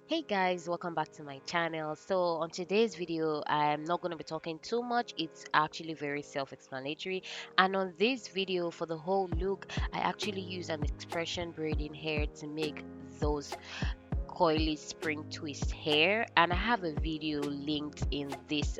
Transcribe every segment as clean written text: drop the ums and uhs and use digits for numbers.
Hey guys, welcome back to my channel. So on today's video, I'm not going to be talking too much. It's actually very self-explanatory. And on this video, for the whole look, I actually use an expression braiding hair to make those coily spring twist hair, and I have a video linked in this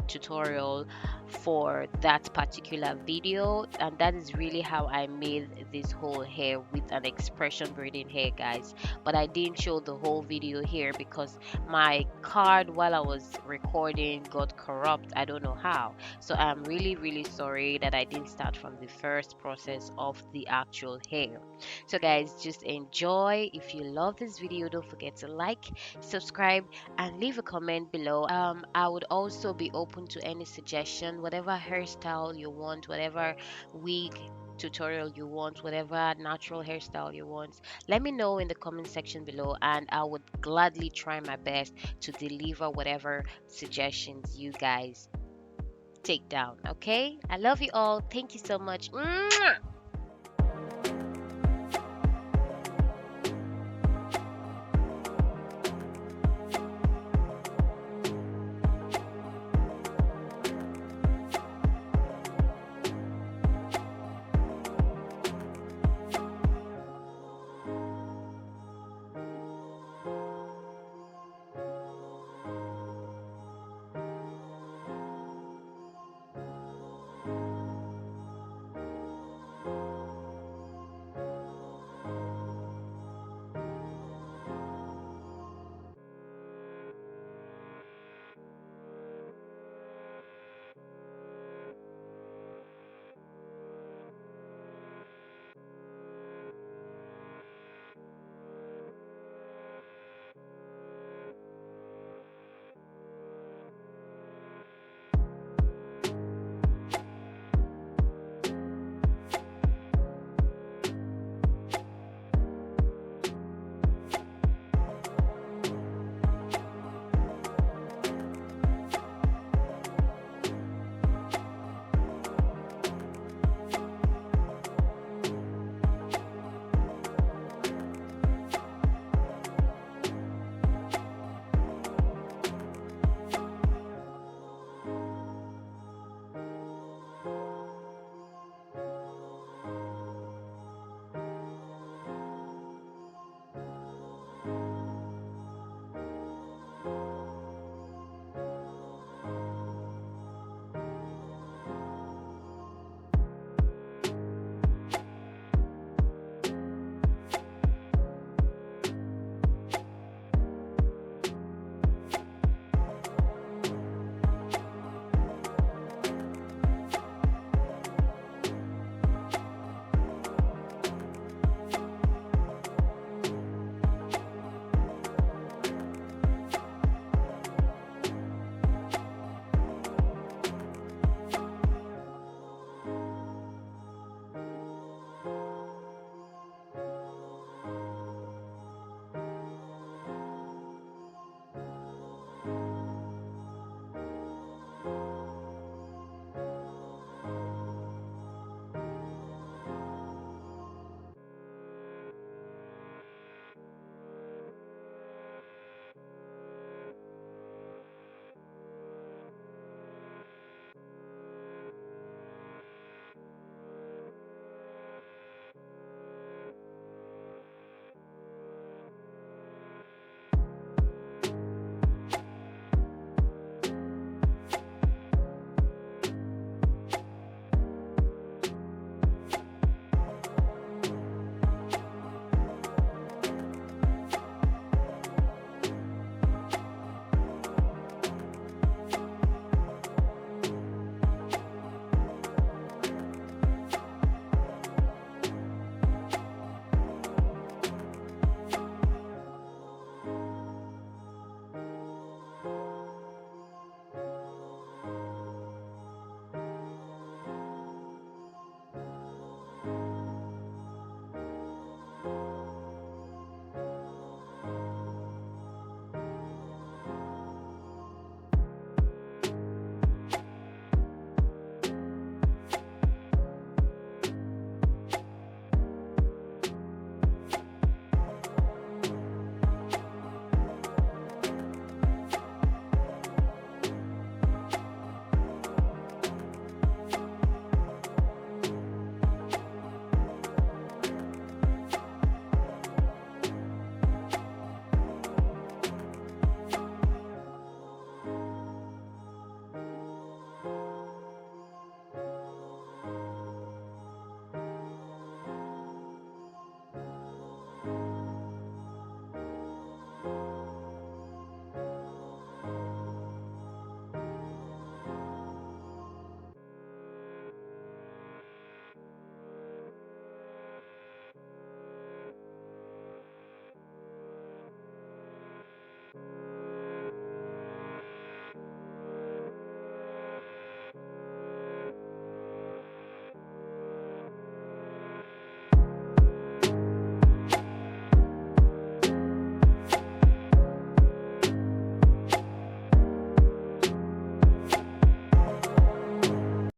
tutorial for that particular video, and that is really how I made this whole hair with an expression braiding hair, guys. But I didn't show the whole video here because my card while I was recording got corrupt. I don't know how, so I'm really sorry that I didn't start from the first process of the actual hair. So guys, just enjoy. If you love this video, don't forget to like, subscribe, and leave a comment below. I would also be open to any suggestion, whatever hairstyle you want, whatever wig tutorial you want, whatever natural hairstyle you want. Let me know in the comment section below, and I would gladly try my best to deliver whatever suggestions you guys take down. Okay, I love you all. Thank you so much. Mwah!